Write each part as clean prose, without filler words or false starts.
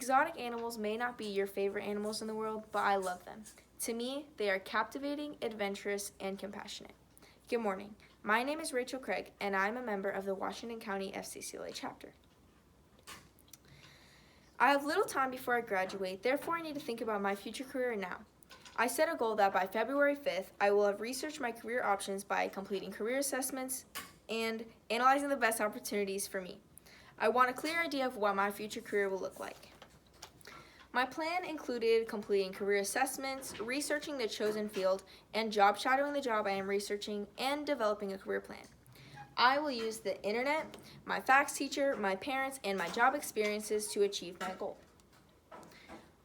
Exotic animals may not be your favorite animals in the world, but I love them. To me, they are captivating, adventurous, and compassionate. Good morning. My name is Rachel Craig, and I'm a member of the Washington County FCCLA chapter. I have little time before I graduate, therefore I need to think about my future career now. I set a goal that by February 5th, I will have researched my career options by completing career assessments and analyzing the best opportunities for me. I want a clear idea of what my future career will look like. My plan included completing career assessments, researching the chosen field, and job shadowing the job I am researching, and developing a career plan. I will use the internet, my FACS teacher, my parents, and my job experiences to achieve my goal.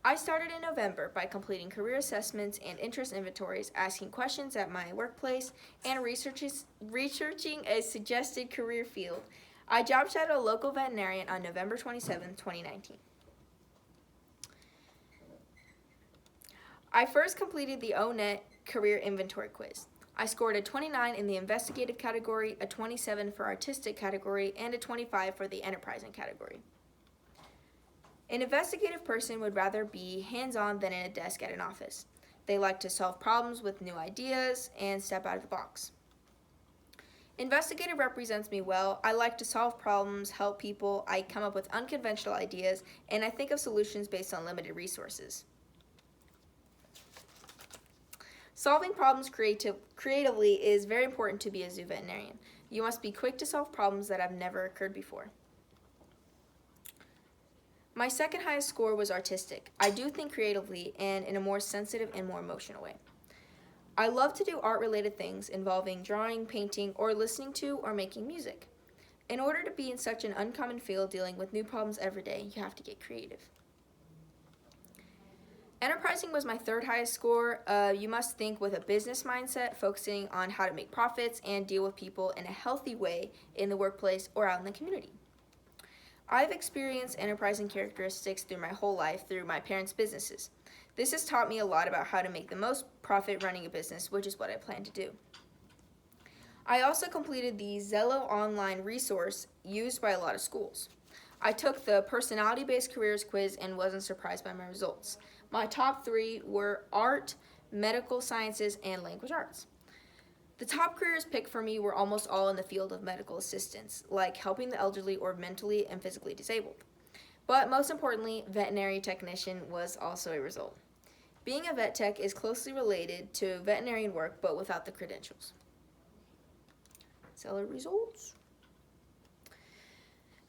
I started in November by completing career assessments and interest inventories, asking questions at my workplace, and researching a suggested career field. I job shadowed a local veterinarian on November 27, 2019. I first completed the ONET career inventory quiz. I scored a 29 in the investigative category, a 27 for artistic category, and a 25 for the enterprising category. An investigative person would rather be hands-on than in a desk at an office. They like to solve problems with new ideas and step out of the box. Investigative represents me well. I like to solve problems, help people, I come up with unconventional ideas, and I think of solutions based on limited resources. Solving problems creatively is very important to be a zoo veterinarian. You must be quick to solve problems that have never occurred before. My second highest score was artistic. I do think creatively and in a more sensitive and more emotional way. I love to do art-related things involving drawing, painting, or listening to or making music. In order to be in such an uncommon field dealing with new problems every day, you have to get creative. Enterprising was my third highest score. You must think with a business mindset, focusing on how to make profits and deal with people in a healthy way in the workplace or out in the community. I've experienced enterprising characteristics through my whole life through my parents' businesses. This has taught me a lot about how to make the most profit running a business, which is what I plan to do. I also completed the Zello online resource used by a lot of schools. I took the personality-based careers quiz and wasn't surprised by my results. My top 3 were art, medical sciences, and language arts. The top careers picked for me were almost all in the field of medical assistance, like helping the elderly or mentally and physically disabled. But most importantly, veterinary technician was also a result. Being a vet tech is closely related to veterinarian work, but without the credentials. Seller results.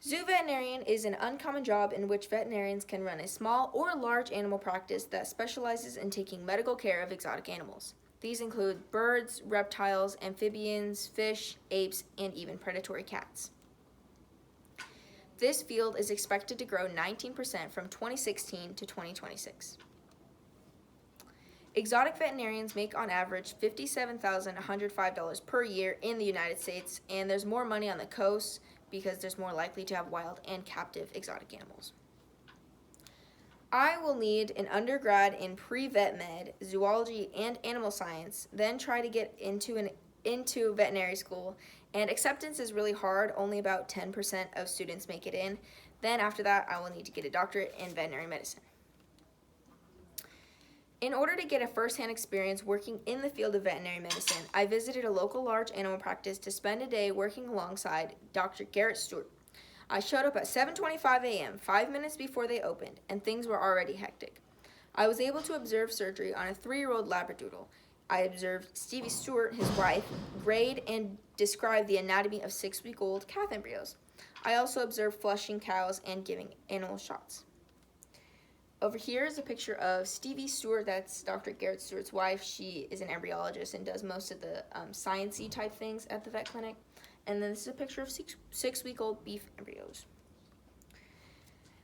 Zoo veterinarian is an uncommon job in which veterinarians can run a small or large animal practice that specializes in taking medical care of exotic animals. These include birds, reptiles, amphibians, fish, apes, and even predatory cats. This field is expected to grow 19% from 2016 to 2026. Exotic veterinarians make on average $57,105 per year in the United States, and there's more money on the coast because there's more likely to have wild and captive exotic animals. I will need an undergrad in pre-vet med, zoology, and animal science, then try to get into veterinary school, and acceptance is really hard. Only about 10% of students make it in. Then after that, I will need to get a doctorate in veterinary medicine. In order to get a first-hand experience working in the field of veterinary medicine, I visited a local large animal practice to spend a day working alongside Dr. Garrett Stewart. I showed up at 7:25 a.m., 5 minutes before they opened, and things were already hectic. I was able to observe surgery on a 3-year-old Labradoodle. I observed Stevie Stewart, his wife, grade and describe the anatomy of 6-week-old calf embryos. I also observed flushing cows and giving animal shots. Over here is a picture of Stevie Stewart. That's Dr. Garrett Stewart's wife. She is an embryologist and does most of the science-y type things at the vet clinic. And then this is a picture of 6-week-old beef embryos.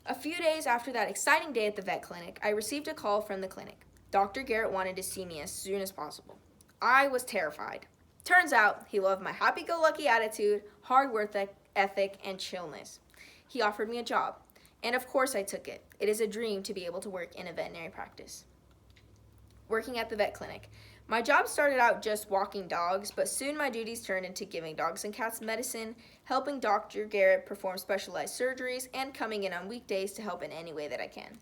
A few days after that exciting day at the vet clinic, I received a call from the clinic. Dr. Garrett wanted to see me as soon as possible. I was terrified. Turns out he loved my happy-go-lucky attitude, hard work ethic, and chillness. He offered me a job. And of course I took it. It is a dream to be able to work in a veterinary practice. Working at the vet clinic. My job started out just walking dogs, but soon my duties turned into giving dogs and cats medicine, helping Dr. Garrett perform specialized surgeries, and coming in on weekdays to help in any way that I can.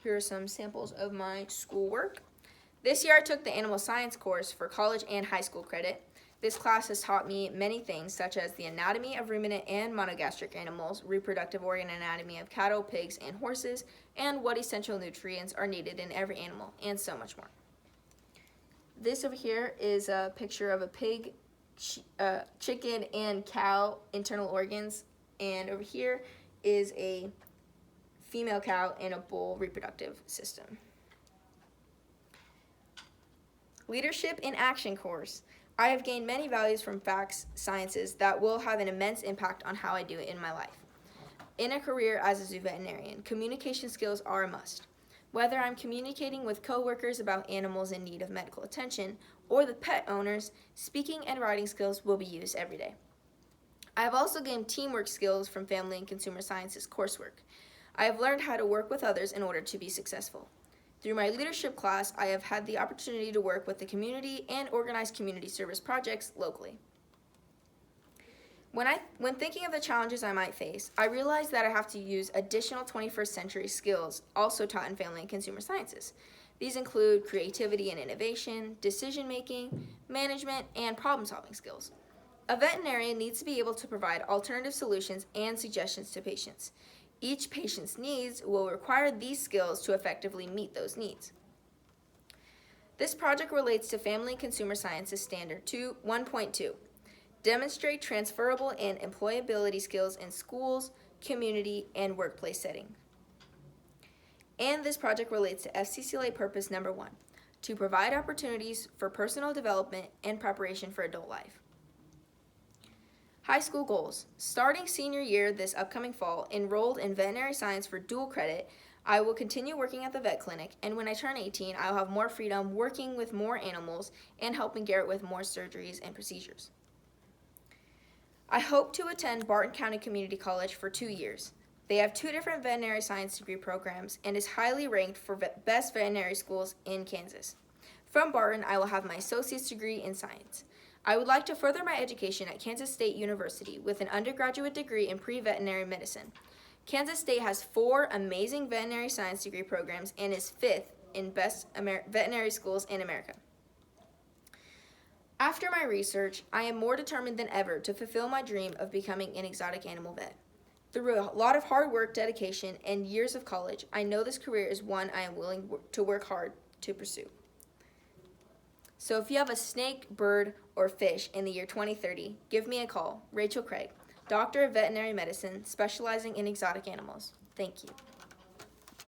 Here are some samples of my schoolwork. This year I took the animal science course for college and high school credit. This class has taught me many things, such as the anatomy of ruminant and monogastric animals, reproductive organ anatomy of cattle, pigs, and horses, and what essential nutrients are needed in every animal, and so much more. This over here is a picture of a pig, chicken, and cow internal organs, and over here is a female cow and a bull reproductive system. Leadership in Action course. I have gained many values from facts sciences that will have an immense impact on how I do it in my life. In a career as a zoo veterinarian, communication skills are a must. Whether I'm communicating with coworkers about animals in need of medical attention or the pet owners, speaking and writing skills will be used every day. I have also gained teamwork skills from family and consumer sciences coursework. I have learned how to work with others in order to be successful. Through my leadership class, I have had the opportunity to work with the community and organize community service projects locally. When thinking of the challenges I might face, I realized that I have to use additional 21st century skills also taught in family and consumer sciences. These include creativity and innovation, decision-making, management, and problem-solving skills. A veterinarian needs to be able to provide alternative solutions and suggestions to patients. Each patient's needs will require these skills to effectively meet those needs. This project relates to Family and Consumer Sciences Standard 1.2. Demonstrate transferable and employability skills in schools, community, and workplace setting. And this project relates to FCCLA Purpose Number 1, to provide opportunities for personal development and preparation for adult life. High school goals. Starting senior year this upcoming fall, enrolled in veterinary science for dual credit, I will continue working at the vet clinic, and when I turn 18, I will have more freedom working with more animals and helping Garrett with more surgeries and procedures. I hope to attend Barton County Community College for 2 years. They have 2 different veterinary science degree programs and is highly ranked for best veterinary schools in Kansas. From Barton, I will have my associate's degree in science. I would like to further my education at Kansas State University with an undergraduate degree in pre-veterinary medicine. Kansas State has 4 amazing veterinary science degree programs and is 5th in best veterinary schools in America. After my research, I am more determined than ever to fulfill my dream of becoming an exotic animal vet. Through a lot of hard work, dedication, and years of college, I know this career is one I am willing to work hard to pursue. So if you have a snake, bird, or fish in the year 2030, give me a call. Rachel Craig, Doctor of Veterinary Medicine, specializing in exotic animals. Thank you.